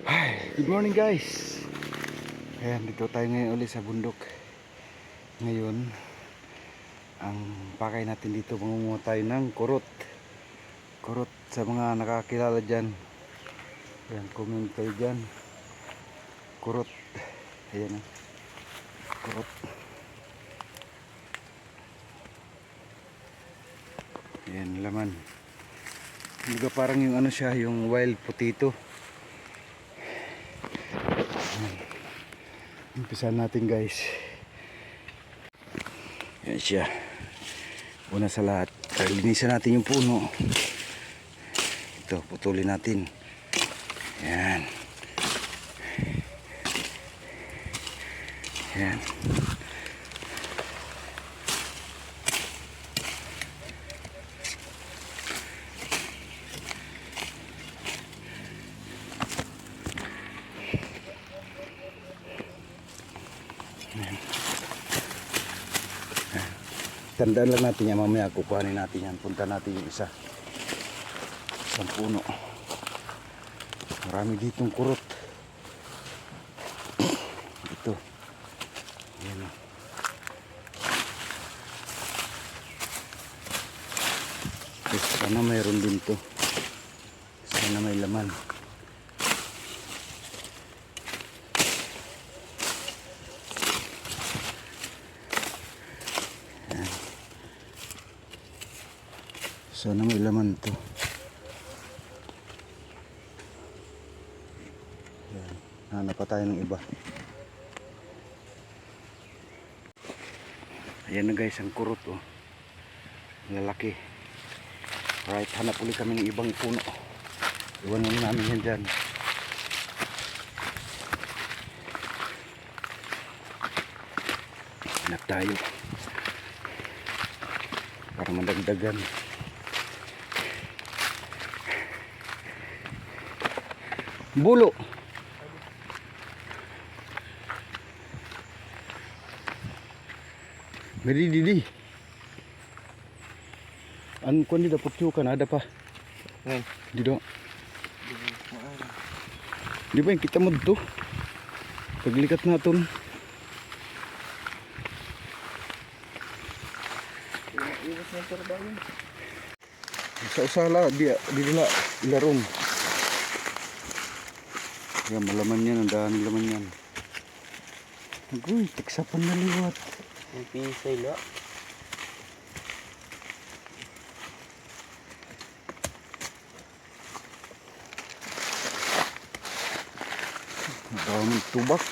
Hi, good morning guys. Ayan, dito tayo ngayon ulit sa bundok. Ngayon, ang pakay natin dito, mangunguha tayo ng kurot. Kurot sa mga nakakilala dyan. Ayan, comment kayo dyan. Kurot. Ayan, kurot. Ayan, laman. Hindi parang yung ano siya, yung wild potato. Umpisahan natin guys. Yan siya. Una sa lahat, linisan natin yung puno. Ito, putulin natin. Yan. Yan. Tandaan lang natin yan, mamaya kukuhanin natin yan. Punta natin yung isang puno. Marami ditong kurot. Ito. Yan o. Sana mayroon din to. Sana may laman. Sana may laman to. Yan. Hanap pa tayo ng iba. Ayan na guys, ang kurot oh. Lalaki. Right, hanap ulit kami ng ibang puno. Iwanan namin yan dyan. Hanap tayo. Para madagdagan. Bulo. Beri didi. An kon di dapat kan ada pa. Di do. Di ba yung kita mo dito? Paglikat natin. Sa usala dia dila ilarom. Yan, malaman yan, ang daming laman yan. Agoy, tiksapan na liwat. Ang pisay la. Ang daming tubak.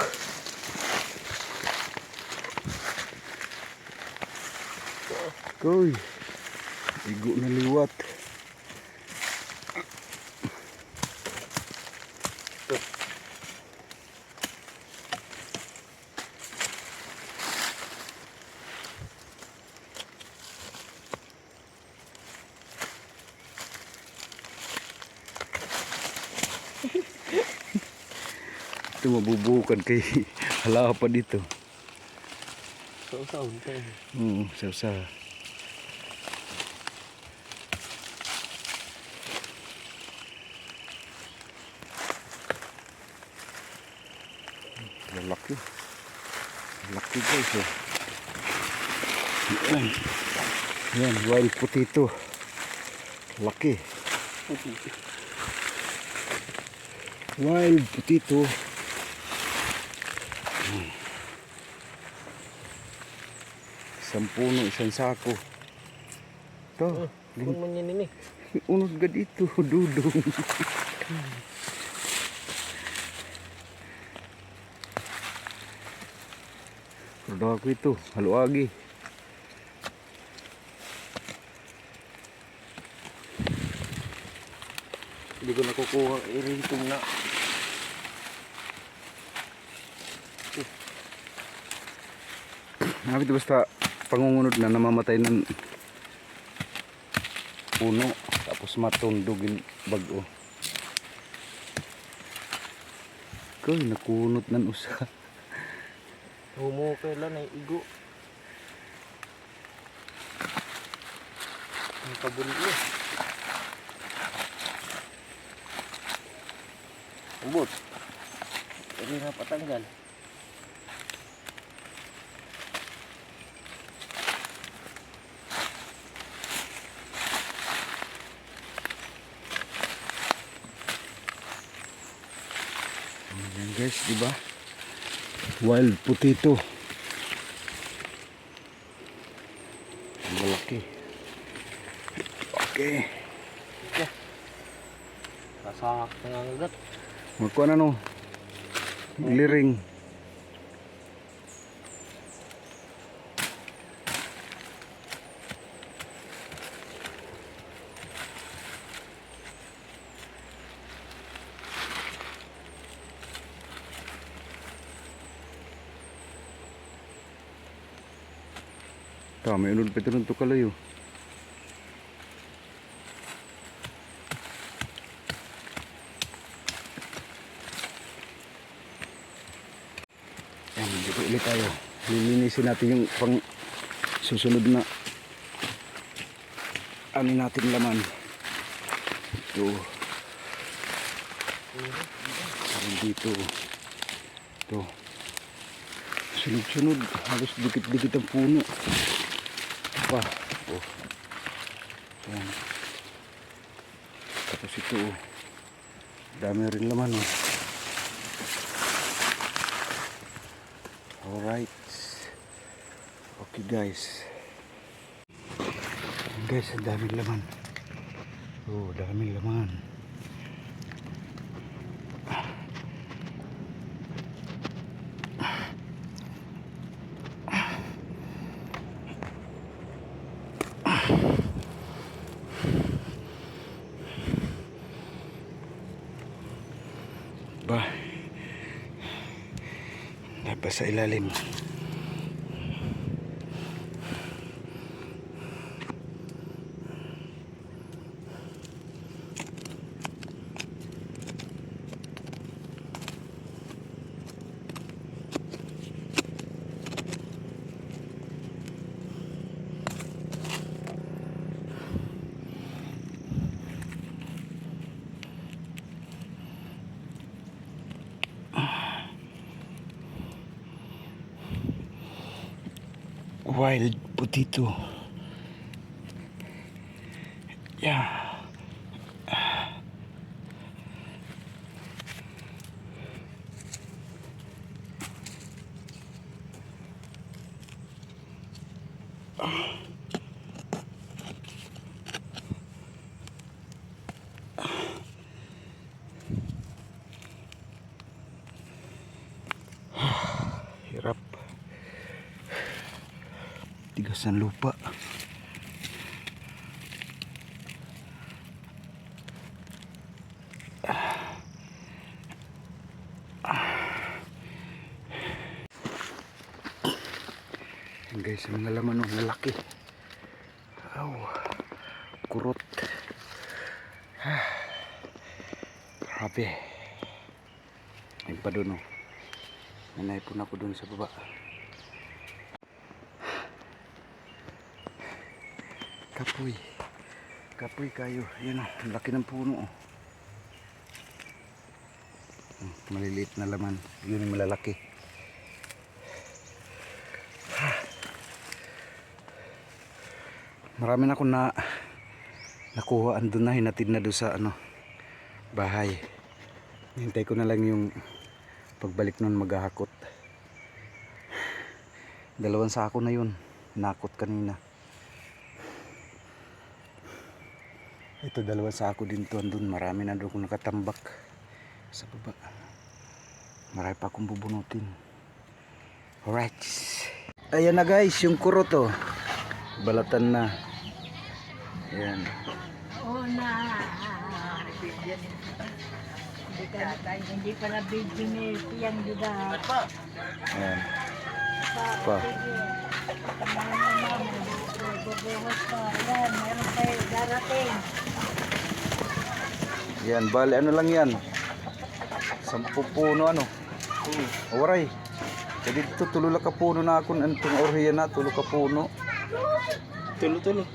Agoy, igo na liwat. Ito mabubukan kay hala pa dito. Sausaw tayo. Sausaw. Laki. Laki guys oh. Yan. Yan, wild potato. Laki. Wild potato. Isang puno, isang sako. Ito. Kung man yan ini. Unod ka dito, dudong. Produk ako ito, haluagi. Hindi ko nakukuha. Irintum na. Nakapit basta pangungunod na namamatay ng puno tapos matundog yung bago. Koy nakunot ng usa. Humukay lang ay igo. Ang kabuli. Ambot. Hindi na patanggal. Ayan guys, di ba? Wild potato. Ang malaki. Okay. Nasakak na ang agat. Magkuha na no. Gliring. May unod pa ito nung tukalayo. Ayan, dito ulit tayo. Lilinisin natin yung pang susunod na ano natin laman. Ito. Parang dito. Ito. Sunod-sunod. Halos dikit-dikit ang puno. Pa. Oh. Ayan. Tapos ito. Oh. Dami rin laman. Oh. Alright. Okay guys. Guys, ang daming laman. Oh, daming laman. Ba? Dapat sa ilalim. Wild potato. Yeah. Hirap. Tigas ng lupa. Ayan guys, ang laman ng lalaki. Aw, kurot. Grabe. Ayun pa doon, oh. Nanaypon ako doon sa baba. Kapoy. Kapoy kayo. Ayan, oh. Ang laki ng puno, oh. Maliliit na laman. Yun yung malalaki. Marami na akong nakuha. Andun na, hinatid na doon sa bahay. Hintay ko na lang yung pagbalik nun maghahakot. 2 sako na yun. Nakot kanina. Ito 2 sako din to. Andun marami na doon kung nakatambak sa baba. Marami pa akong bubunutin. Alright. Ayan na guys, yung kuro to. Balatan na. Ayan. Oo na. Hindi pa na video ni Piyang Duda. Ayan. Pa. Bubuhos pa. Ayan, meron kayo darating. Yan, bali ano lang yan. 10 puno Waray. Jadi dito tulo ka puno na akong antong orhiya na tulo ka puno. Tulo.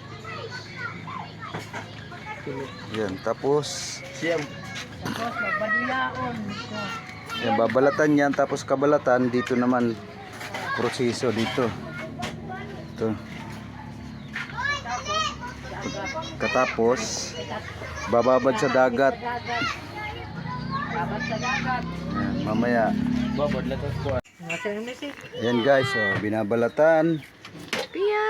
Yan, tapos Siyam. Tapos magbaduyaon. Ito. Yan, babalatan yan, tapos kabalatan, dito naman proseso dito. Ito. Katapos, bababad sa dagat. Babad sa dagat. Yan, mamaya. Babad latas ko. Nasa yung message. Yan guys, oh, binabalatan. Pia!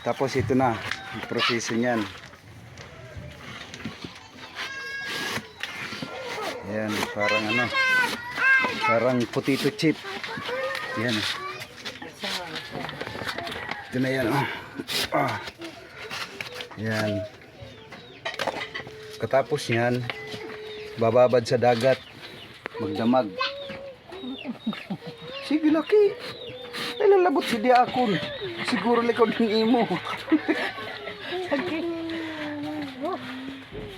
Tapos ito na, ang proseso niyan. Yan, parang ano, parang potato chip. Yan. Ito na yan, oh. Ah. Yan. Katapos yan, bababad sa dagat, magdamag. Sige laki. Ay lalabot si Diakon. Siguro likaw din imo.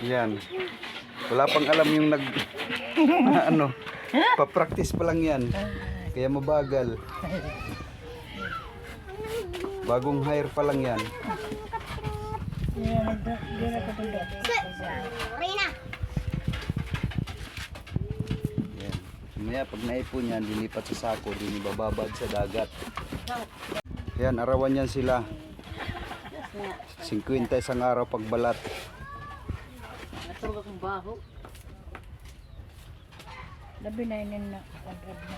Yan. Wala pang alam yung nag ano, pa-practice pa lang yan. Kaya mabagal. Bagong hire pa lang yan. Yan. Mamaya pag naipon yan, lilipat sa sako, din ibababad sa dagat. Yan, arawan yan sila. 50 isang araw pagbalat. Natulog akong baho. Labi na yun na. Kadrad na.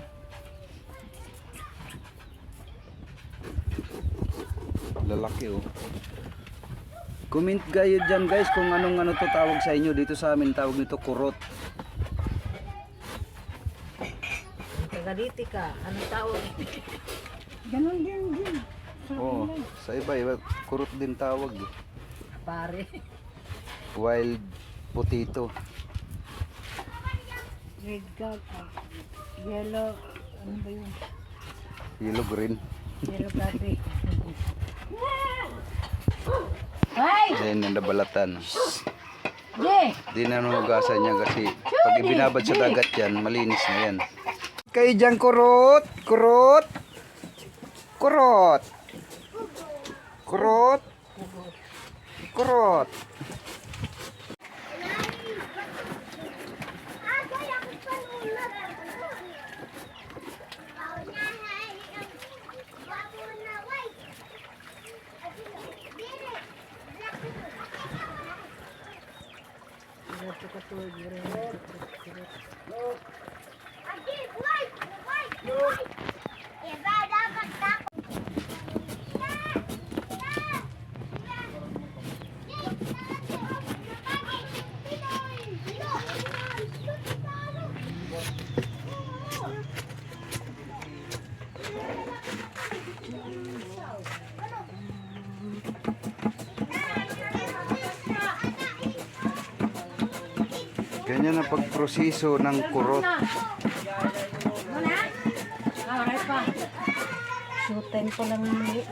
Lalaki oh. Comment kayo dyan guys kung anong ano to tawag sa inyo. Dito sa amin tawag nito kurot. Tagaliti ka. Anong tawag? Ganon din. Oh, sa iba kurot din tawag eh. Pare. Wild potato. Red gold. Yellow. Ano ba yun? Yellow green. Yellow gabi. Ay! Ayan yung nabalatan. Ye! Di na nugasan niya kasi pag ibinabad sa dagat yan, malinis na yan. Kayo dyan kurot! Kurot! Kurot! Kurot! Kurot! Ganyan ang pagproseso ng kurot. Alright pa. Shootin ko lang muli.